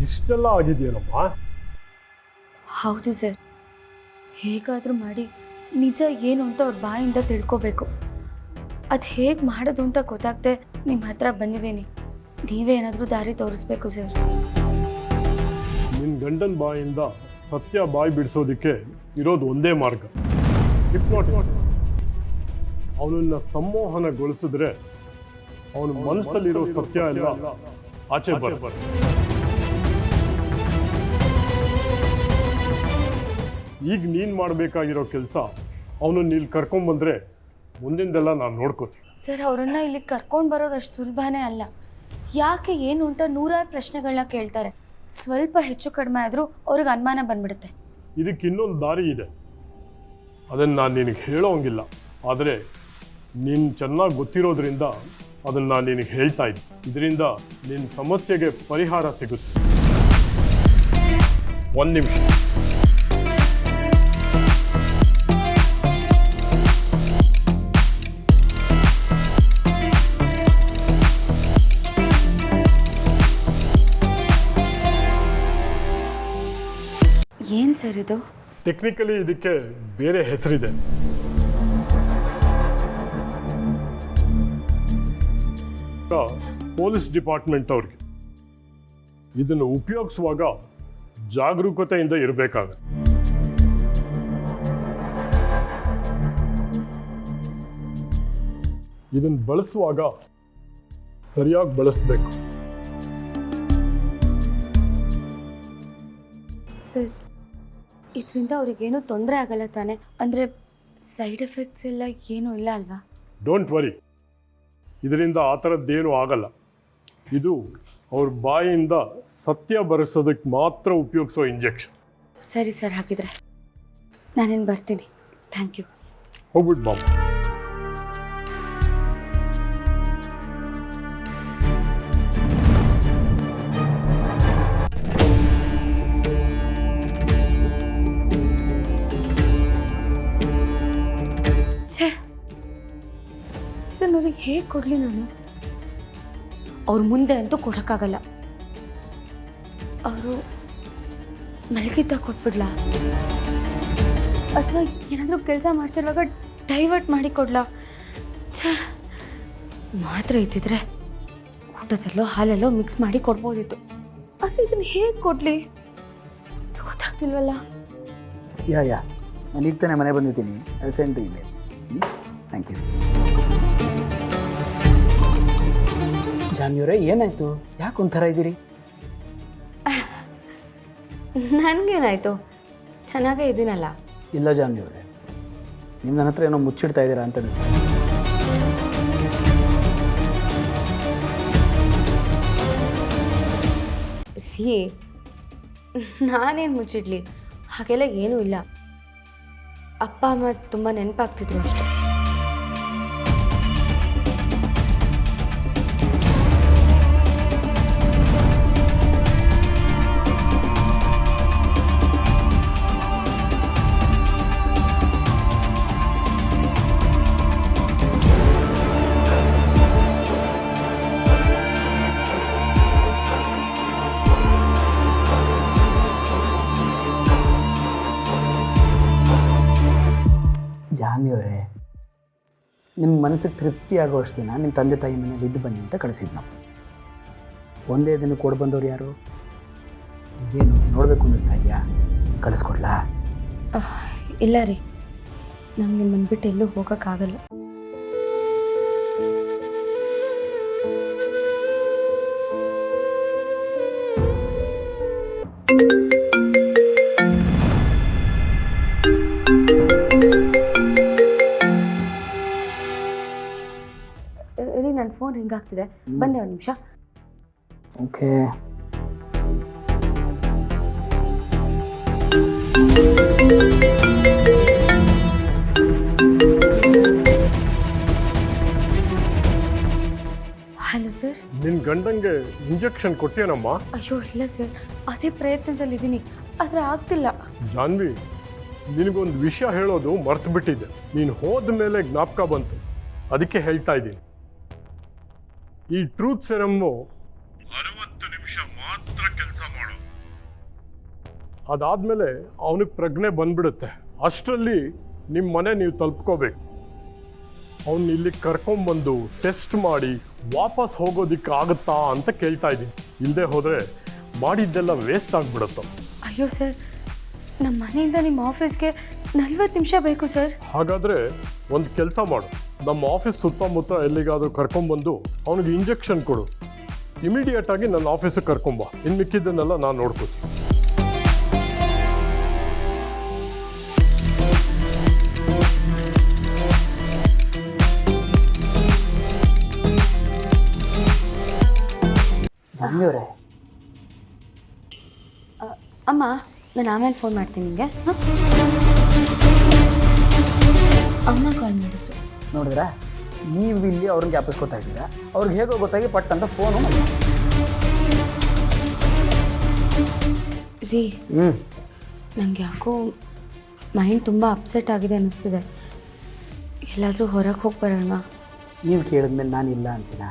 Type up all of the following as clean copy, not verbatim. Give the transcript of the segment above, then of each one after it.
ಇಷ್ಟೆಲ್ಲ ಆಗಿದೆಯೇನಮ್ಮ? ಹೌದು ಸರ್, ಹೇಗಾದರೂ ಮಾಡಿ ನಿಜ ಏನು ಅಂತ ಅವ್ರ ಬಾಯಿಂದ ತಿಳ್ಕೊಬೇಕು. ಅದು ಹೇಗೆ ಮಾಡೋದು ಅಂತ ಗೊತ್ತಾಗದೆ ನಿಮ್ಮ ಹತ್ರ ಬಂದಿದ್ದೀನಿ. ನೀವೇ ಏನಾದರೂ ದಾರಿ ತೋರಿಸ್ಬೇಕು ಸರ್. ನಿನ್ನ ಗಂಡನ ಬಾಯಿಂದ ಸತ್ಯ ಬಾಯಿ ಬಿಡಿಸೋದಕ್ಕೆ ಇರೋದು ಒಂದೇ ಮಾರ್ಗ, ಹಿಪ್ನೋಟಿಕ್. ಅವನನ್ನ ಸಂಮೋಹನಗೊಳಿಸಿದ್ರೆ ಅವನ ಮನಸ್ಸಲ್ಲಿರೋ ಸತ್ಯ ಎಲ್ಲ ಆಚೆ ಬರುತ್ತೆ. ಈಗ ನೀನು ಮಾಡಬೇಕಾಗಿರೋ ಕೆಲಸ, ಅವನನ್ನು ಇಲ್ಲಿ ಕರ್ಕೊಂಡ್ಬಂದ್ರೆ ಮುಂದಿಂದೆಲ್ಲ ನಾನು ನೋಡ್ಕೋತೀನಿ. ಸರ್, ಅವರನ್ನು ಇಲ್ಲಿ ಕರ್ಕೊಂಡು ಬರೋದು ಅಷ್ಟು ಸುಲಭನೇ ಅಲ್ಲ. ಯಾಕೆ ಏನು ಅಂತ ನೂರಾರು ಪ್ರಶ್ನೆಗಳನ್ನ ಕೇಳ್ತಾರೆ. ಸ್ವಲ್ಪ ಹೆಚ್ಚು ಕಡಿಮೆ ಆದರೂ ಅವ್ರಿಗೆ ಅನುಮಾನ ಬಂದ್ಬಿಡುತ್ತೆ. ಇದಕ್ಕೆ ಇನ್ನೊಂದು ದಾರಿ ಇದೆ, ಅದನ್ನು ನಾನು ನಿನಗೆ ಹೇಳೋಂಗಿಲ್ಲ. ಆದರೆ ನೀನು ಚೆನ್ನಾಗಿ ಗೊತ್ತಿರೋದ್ರಿಂದ ಅದನ್ನು ನಾನು ನಿನಗೆ ಹೇಳ್ತಾ ಇದ್ದೀನಿ. ಇದರಿಂದ ನಿನ್ನ ಸಮಸ್ಯೆಗೆ ಪರಿಹಾರ ಸಿಗುತ್ತೆ. ಒಂದು ನಿಮಿಷ. ಏನು ಸರ್ ಇದು? ಟೆಕ್ನಿಕಲಿ ಇದಕ್ಕೆ ಬೇರೆ ಹೆಸರಿದೆ. ಪೊಲೀಸ್ ಡಿಪಾರ್ಟ್ಮೆಂಟ್ ಅವ್ರಿಗೆ ಇದನ್ನು ಉಪಯೋಗಿಸುವಾಗ ಜಾಗರೂಕತೆಯಿಂದ ಇರಬೇಕಾಗುತ್ತೆ. ಇದನ್ನು ಬಳಸುವಾಗ ಸರಿಯಾಗಿ ಬಳಸಬೇಕು. ಸರ್, ಇದರಿಂದ ಅವ್ರಿಗೇನು ತೊಂದರೆ ಆಗಲ್ಲ ತಾನೆ? ಅಂದರೆ ಸೈಡ್ ಎಫೆಕ್ಟ್ಸ್ ಎಲ್ಲ ಏನೂ ಇಲ್ಲ ಅಲ್ವಾ? ಡೋಂಟ್ ವರಿ, ಇದರಿಂದ ಆ ಥರದ್ದೇನೂ ಆಗಲ್ಲ. ಇದು ಅವ್ರ ಬಾಯಿಂದ ಸತ್ಯ ಬರೆಸೋದಕ್ಕೆ ಮಾತ್ರ ಉಪಯೋಗಿಸೋ ಇಂಜೆಕ್ಷನ್. ಸರಿ ಸರ್, ಹಾಗಿದ್ರೆ ನಾನೇನು ಬರ್ತೀನಿ. Thank you. ಹೋಗ್ಬಿಟ್ಟು ಬಾಬು. ಛೇ, ಸರ್ ಅವ್ರಿಗೆ ಹೇಗೆ ಕೊಡಲಿ ನಾನು? ಅವ್ರ ಮುಂದೆ ಅಂತೂ ಕೊಡೋಕ್ಕಾಗಲ್ಲ. ಅವರು ಮಲಗಿದ್ದಾಗ ಕೊಟ್ಬಿಡ್ಲಾ, ಅಥವಾ ಏನಾದರೂ ಕೆಲಸ ಮಾಡ್ತಿರುವಾಗ ಡೈವರ್ಟ್ ಮಾಡಿ ಕೊಡ್ಲಾ? ಛೇ, ಮಾತ್ರ ಇದ್ದಿದ್ರೆ ಊಟದಲ್ಲೋ ಹಾಲಲ್ಲೋ ಮಿಕ್ಸ್ ಮಾಡಿ ಕೊಡ್ಬೋದಿತ್ತು. ಆದರೆ ಇದನ್ನು ಹೇಗೆ ಕೊಡಲಿ ಗೊತ್ತಾಗ್ತಿಲ್ವಲ್ಲ. ಯಾ ನಾನು ಈಗ ತಾನೇ ಮನೆ ಬಂದಿದ್ದೀನಿ. ಅಲ್ಲಿ ಸೆಂಡ್ ಇಮೇಲ್. Thank you. ಜಾನ್ವಿಯವರೇ, ಏನಾಯಿತು? ಯಾಕೆ ಒಂಥರ ಇದ್ದೀರಿ? ನನಗೇನಾಯಿತು, ಚೆನ್ನಾಗೇ ಇದ್ದೀನಲ್ಲ. ಇಲ್ಲ ಜಾನ್ವಿಯವರೇ, ನೀವು ನನ್ನ ಹತ್ರ ಏನೋ ಮುಚ್ಚಿಡ್ತಾ ಇದ್ದೀರಾ ಅಂತ ಅನಿಸ್ತಾ. ರೀ, ನಾನೇನು ಮುಚ್ಚಿಡ್ಲಿ? ಹಾಗೆಲ್ಲ ಏನೂ ಇಲ್ಲ. ಅಪ್ಪ ಅಮ್ಮ ತುಂಬ ನೆನಪಾಗ್ತಿದ್ರು ಅಷ್ಟೆ. ಜಾನ್ವಿಯವರೇ, ನಿಮ್ಮ ಮನಸ್ಸಿಗೆ ತೃಪ್ತಿ ಆಗೋಷ್ಟು ದಿನ ನಿಮ್ಮ ತಂದೆ ತಾಯಿ ಮನೇಲಿ ಇದ್ದು ಬನ್ನಿ ಅಂತ ಕಳಿಸಿದ್ದು ನಾವು. ಒಂದೇ ದಿನ ಕೊಡು ಬಂದವ್ರು ಯಾರು? ಏನು ನೋಡಬೇಕು ಅನ್ನಿಸ್ತಾ ಇದೆಯಾ? ಕಳಿಸ್ಕೊಡ್ಲಾ? ಇಲ್ಲ ರೀ, ನಂಗೆ ನಿಮ್ಮನ್ನು ಬಿಟ್ಟು ಎಲ್ಲೂ ಹೋಗೋಕ್ಕಾಗಲ್ಲ. ರೀ, ನನ್ನ ಫೋನ್ ರಿಂಗ್ ಆಗ್ತಿದೆ, ಬಂದೆ ಒಂದು ನಿಮಿಷ. ಓಕೆ. Hello sir. ನಿನ್ನ ಗಂಡಂಗೆ ಇಂಜೆಕ್ಷನ್ ಕೊಟ್ಟೇನಮ್ಮ? ಅಯ್ಯೋ ಇಲ್ಲ ಸರ್, ಅದೇ ಪ್ರಯತ್ನದಲ್ಲಿದ್ದೀನಿ, ಆದರೆ ಆಗ್ತಿಲ್ಲ. ಜಾನ್ವಿ, ನಿನಗೊಂದು ವಿಷಯ ಹೇಳೋದು ಮರ್ತು ಬಿಟ್ಟಿದ್ದೆ. ನೀನು ಹೋದ ಮೇಲೆ ಜ್ಞಾಪಕ ಬಂತು, ಅದಕ್ಕೆ ಹೇಳ್ತಾ ಇದ್ದೀನಿ. ಈ ಟ್ರೂತ್ ಸೆರಮ್ಮು 60 ನಿಮಿಷ ನಿಮಿಷ ಮಾತ್ರ ಕೆಲಸ ಮಾಡು. ಅದಾದ್ಮೇಲೆ ಅವನಿಗೆ ಪ್ರಜ್ಞೆ ಬಂದ್ಬಿಡುತ್ತೆ. ಅಷ್ಟರಲ್ಲಿ ನಿಮ್ಮ ಮನೆ ನೀವು ತಲುಪ್ಕೋಬೇಕು. ಅವನ್ನ ಇಲ್ಲಿ ಕರ್ಕೊಂಡ್ಬಂದು ಟೆಸ್ಟ್ ಮಾಡಿ ವಾಪಸ್ ಹೋಗೋದಿಕ್ಕೆ ಆಗುತ್ತಾ ಅಂತ ಕೇಳ್ತಾ ಇದ್ದೀನಿ. ಇಲ್ಲದೆ ಹೋದರೆ ಮಾಡಿದ್ದೆಲ್ಲ ವೇಸ್ಟ್ ಆಗಿಬಿಡುತ್ತೆ. ಅಯ್ಯೋ ಸರ್, ನಮ್ಮ ಮನೆಯಿಂದ ನಿಮ್ಮ ಆಫೀಸ್ಗೆ 40 ನಿಮಿಷ ಬೇಕು ಸರ್. ಹಾಗಾದರೆ ಒಂದು ಕೆಲಸ ಮಾಡು, ನಮ್ಮ ಆಫೀಸ್ ಸುತ್ತಮುತ್ತ ಎಲ್ಲಿಗಾದರೂ ಕರ್ಕೊಂಡ್ಬಂದು ಅವನಿಗೆ ಇಂಜೆಕ್ಷನ್ ಕೊಡು. ಇಮಿಡಿಯೇಟ್ ಆಗಿ ನನ್ನ ಆಫೀಸಿಗೆ ಕರ್ಕೊಂಬ. ಇನ್ನು ಮಿಕ್ಕಿದ್ದನ್ನೆಲ್ಲ ನಾನು ನೋಡ್ಕೋತೀನಿ. ಜಾನ್ವಿ ಅವರೇ, ಅಮ್ಮ, ನಾನು ಆಮೇಲೆ ಫೋನ್ ಮಾಡ್ತೀನಿ ನಿಮಗೆ. ಅಮ್ಮ ಕಾಲ್ ಮಾಡಿದ್ರು. ನೋಡಿದ್ರಾ, ನೀವು ಇಲ್ಲಿ ಅವ್ರನ್ನ ಜ್ಞಾಪಿಸ್ಕೊತಾ ಇದ್ದೀರಾ. ಅವ್ರಿಗೆ ಹೇಗೋ ಗೊತ್ತಾಗಿ ಪಟ್ ಅಂತ ಫೋನು ಮಾಡಿ. ರೀ, ನನಗೆ ಯಾಕೋ ಮೈಂಡ್ ತುಂಬ ಅಪ್ಸೆಟ್ ಆಗಿದೆ ಅನ್ನಿಸ್ತಿದೆ. ಎಲ್ಲಾದರೂ ಹೊರಗೆ ಹೋಗಿ ಬರೋಣ? ನೀವು ಕೇಳಿದ್ಮೇಲೆ ನಾನು ಇಲ್ಲ ಅಂತೀನ.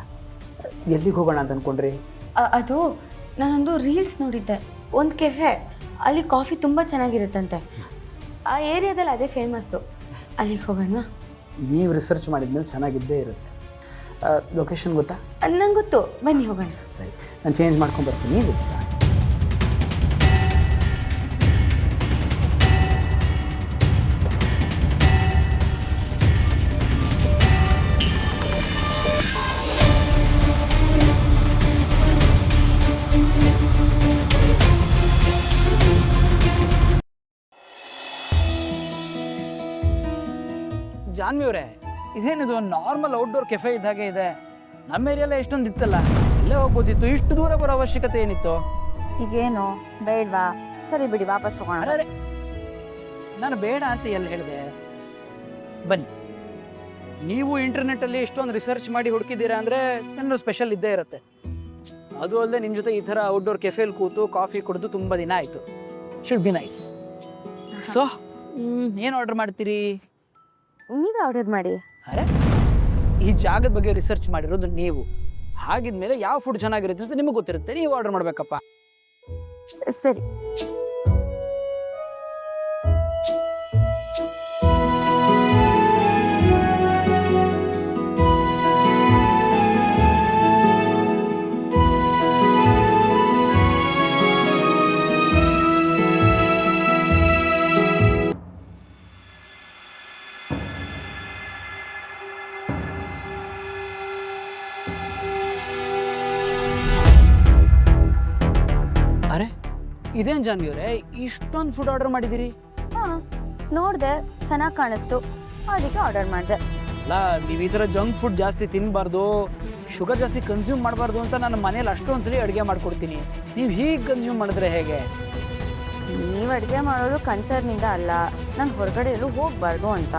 ಎಲ್ಲಿಗೆ ಹೋಗೋಣ ಅಂತ ಅಂದ್ಕೊಂಡ್ರಿ? ಅದು ನಾನೊಂದು ರೀಲ್ಸ್ ನೋಡಿದ್ದೆ. ಒಂದು ಕೆಫೆ, ಅಲ್ಲಿ ಕಾಫಿ ತುಂಬ ಚೆನ್ನಾಗಿರುತ್ತಂತೆ. ಆ ಏರಿಯಾದಲ್ಲಿ ಅದೇ ಫೇಮಸ್ಸು. ಅಲ್ಲಿಗೆ ಹೋಗೋಣ? ನೀವು ರಿಸರ್ಚ್ ಮಾಡಿದ್ಮೇಲೆ ಚೆನ್ನಾಗಿದ್ದೇ ಇರುತ್ತೆ. ಲೊಕೇಶನ್ ಗೊತ್ತಾ? ನಂಗೆ ಗೊತ್ತು, ಬನ್ನಿ ಹೋಗೋಣ. ಸರಿ, ನಾನು ಚೇಂಜ್ ಮಾಡ್ಕೊಂಡು ಬರ್ತೀನಿ. ನೀವು ಇಷ್ಟ ಜಾನ್ವಿ ಅವರೇ, ಇದೇನಿದು ನಾರ್ಮಲ್ ಔಟ್ಡೋರ್ ಕೆಫೆ ಇದ್ದಾಗೆ ಇದೆ. ನಮ್ಮ ಏರಿಯಲ್ಲೇ ಎಷ್ಟೊಂದು ಇತ್ತಲ್ಲ, ಇಲ್ಲೇ ಹೋಗ್ಬೋದಿತ್ತು. ಇಷ್ಟು ದೂರ ಬರೋ ಅವಶ್ಯಕತೆ ಏನಿತ್ತು? ಈಗೇನು ಬೇಡವಾ? ಸರಿ ಬಿಡಿ, ವಾಪಸ್ ಹೋಗೋಣ. ಅರೆ, ನಾನು ಬೇಡ ಅಂತ ಎಲ್ಲಿ ಹೇಳಿದೆ? ಬನ್ನಿ, ನೀವು ಇಂಟರ್ನೆಟ್ಟಲ್ಲಿ ಎಷ್ಟೊಂದು ರಿಸರ್ಚ್ ಮಾಡಿ ಹುಡುಕಿದ್ದೀರಾ ಅಂದರೆ ಏನಾದ್ರು ಸ್ಪೆಷಲ್ ಇದ್ದೇ ಇರುತ್ತೆ. ಅದು ಅಲ್ಲದೆ ನಿಮ್ಮ ಜೊತೆ ಈ ಥರ ಔಟ್ಡೋರ್ ಕೆಫೆಲಿ ಕೂತು ಕಾಫಿ ಕುಡಿದು ತುಂಬ ದಿನ ಆಯಿತು. Should be nice. ಸೊ ಏನು ಆರ್ಡರ್ ಮಾಡ್ತೀರಿ? ನೀವೇ ಆರ್ಡರ್ ಮಾಡಿ. ಅರೆ, ಈ ಜಾಗದ ಬಗ್ಗೆ ರಿಸರ್ಚ್ ಮಾಡಿರೋದು ನೀವು. ಹಾಗಿದ್ಮೇಲೆ ಯಾವ ಫುಡ್ ಚೆನ್ನಾಗಿರುತ್ತೆ ಅಂತ ನಿಮಗೆ ಗೊತ್ತಿರುತ್ತೆ. ನೀವು ಆರ್ಡರ್ ಮಾಡಬೇಕಪ್ಪ. ಸರಿ. ಅರೆ, ಇದೇನು ಜಾನ್ವಿ ಅವರೇ, ಇಷ್ಟೊಂದು ಫುಡ್ ಆರ್ಡರ್ ಮಾಡಿದ್ದೀರಿ? ಹಾಂ, ನೋಡಿದೆ, ಚೆನ್ನಾಗಿ ಕಾಣಿಸ್ತು, ಅದಕ್ಕೆ ಆರ್ಡರ್ ಮಾಡಿದೆ. ಅಲ್ಲ, ನೀವು ಈ ಥರ ಜಂಕ್ ಫುಡ್ ಜಾಸ್ತಿ ತಿನ್ನಬಾರ್ದು, ಶುಗರ್ ಜಾಸ್ತಿ ಕನ್ಸ್ಯೂಮ್ ಮಾಡಬಾರ್ದು ಅಂತ ನಾನು ಮನೇಲಿ ಅಷ್ಟೊಂದ್ಸಲಿ ಅಡುಗೆ ಮಾಡ್ಕೊಡ್ತೀನಿ. ನೀವು ಹೀಗೆ ಕನ್ಸ್ಯೂಮ್ ಮಾಡಿದ್ರೆ ಹೇಗೆ? ನೀವು ಅಡುಗೆ ಮಾಡೋದು ಕನ್ಸರ್ನಿಂದ ಅಲ್ಲ, ನಾನು ಹೊರಗಡೆ ಎಲ್ಲೂ ಹೋಗಬಾರ್ದು ಅಂತ.